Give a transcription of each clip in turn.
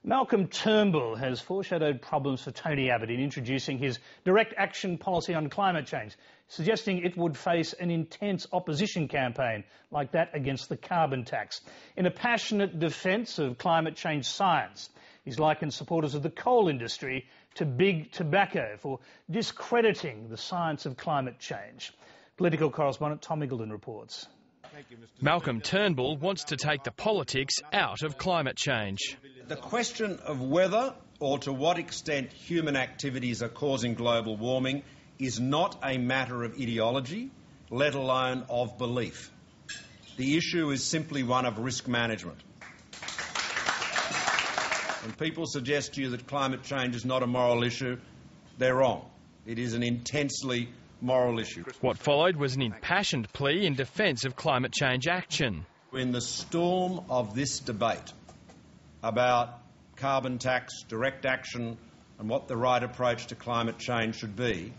Malcolm Turnbull has foreshadowed problems for Tony Abbott in introducing his direct action policy on climate change, suggesting it would face an intense opposition campaign like that against the carbon tax. In a passionate defence of climate change science, he's likened supporters of the coal industry to big tobacco for discrediting the science of climate change. Political correspondent Tom Eagleton reports. Malcolm Turnbull wants to take the politics out of climate change. The question of whether or to what extent human activities are causing global warming is not a matter of ideology, let alone of belief. The issue is simply one of risk management. When people suggest to you that climate change is not a moral issue, they're wrong. It is an intensely moral issue. What followed was an impassioned plea in defence of climate change action. In the storm of this debate about carbon tax, direct action and what the right approach to climate change should be,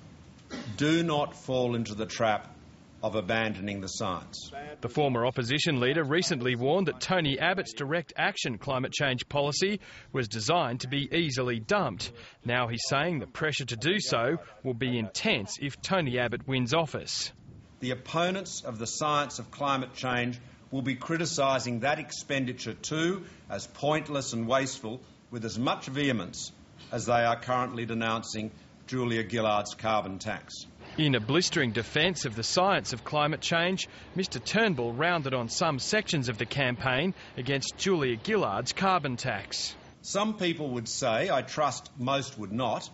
do not fall into the trap of abandoning the science. The former opposition leader recently warned that Tony Abbott's direct action climate change policy was designed to be easily dumped. Now he's saying the pressure to do so will be intense if Tony Abbott wins office. The opponents of the science of climate change will be criticising that expenditure too as pointless and wasteful with as much vehemence as they are currently denouncing Julia Gillard's carbon tax. In a blistering defence of the science of climate change, Mr Turnbull rounded on some sections of the campaign against Julia Gillard's carbon tax. Some people would say, I trust most would not,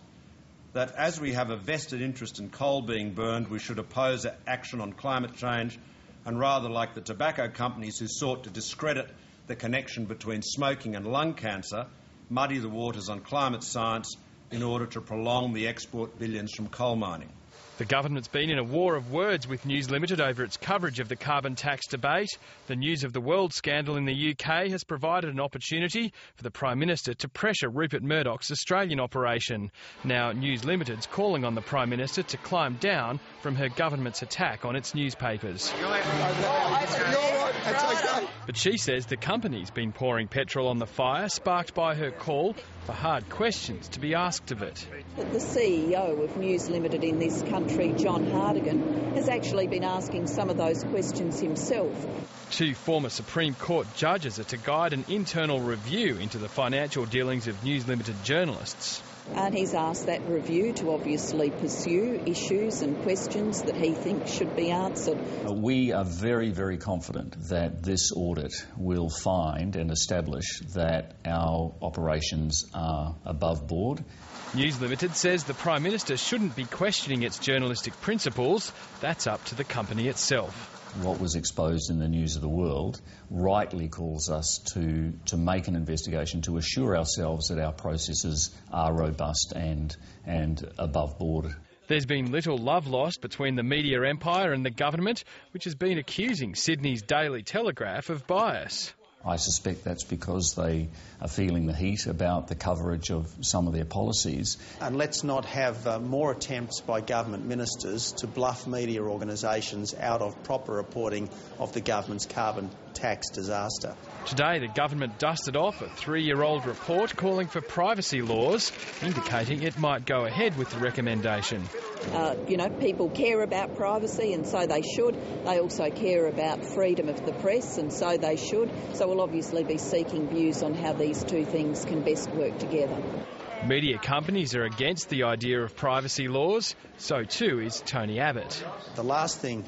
that as we have a vested interest in coal being burned, we should oppose action on climate change, and rather like the tobacco companies who sought to discredit the connection between smoking and lung cancer, muddy the waters on climate science in order to prolong the export billions from coal mining. The government's been in a war of words with News Limited over its coverage of the carbon tax debate. The News of the World scandal in the UK has provided an opportunity for the Prime Minister to pressure Rupert Murdoch's Australian operation. Now News Limited's calling on the Prime Minister to climb down from her government's attack on its newspapers. But she says the company's been pouring petrol on the fire, sparked by her call for hard questions to be asked of it. The CEO of News Limited in this country, John Hartigan, has actually been asking some of those questions himself. Two former Supreme Court judges are to guide an internal review into the financial dealings of News Limited journalists. And he's asked that review to obviously pursue issues and questions that he thinks should be answered. We are very, very confident that this audit will find and establish that our operations are above board. News Limited says the Prime Minister shouldn't be questioning its journalistic principles. That's up to the company itself. What was exposed in the News of the World rightly calls us to make an investigation to assure ourselves that our processes are robust and above board. There's been little love lost between the media empire and the government, which has been accusing Sydney's Daily Telegraph of bias. I suspect that's because they are feeling the heat about the coverage of some of their policies. And let's not have more attempts by government ministers to bluff media organisations out of proper reporting of the government's carbon tax disaster. Today, the government dusted off a 3-year-old report calling for privacy laws, indicating it might go ahead with the recommendation. People care about privacy and so they should. They also care about freedom of the press and so they should. So we'll obviously be seeking views on how these two things can best work together. Media companies are against the idea of privacy laws. So too is Tony Abbott. The last thing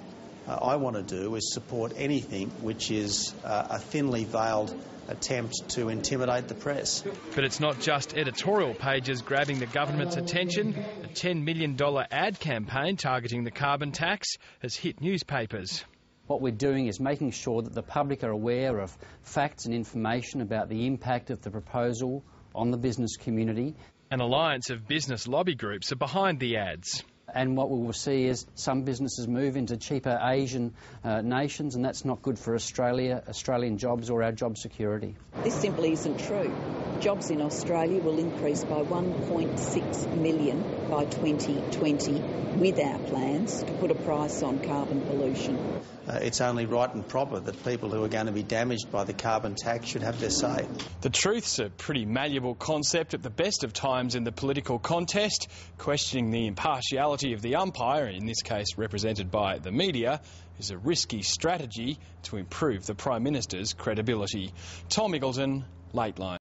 I want to do is support anything which is a thinly veiled attempt to intimidate the press. But it's not just editorial pages grabbing the government's attention. A $10 million ad campaign targeting the carbon tax has hit newspapers. What we're doing is making sure that the public are aware of facts and information about the impact of the proposal on the business community. An alliance of business lobby groups are behind the ads. And what we will see is some businesses move into cheaper Asian nations, and that's not good for Australia, Australian jobs or our job security. This simply isn't true. Jobs in Australia will increase by 1.6 million by 2020 with our plans to put a price on carbon pollution. It's only right and proper that people who are going to be damaged by the carbon tax should have their say. The truth's a pretty malleable concept at the best of times in the political contest. Questioning the impartiality of the umpire, in this case represented by the media, is a risky strategy to improve the Prime Minister's credibility. Tom Miggleton, Lateline.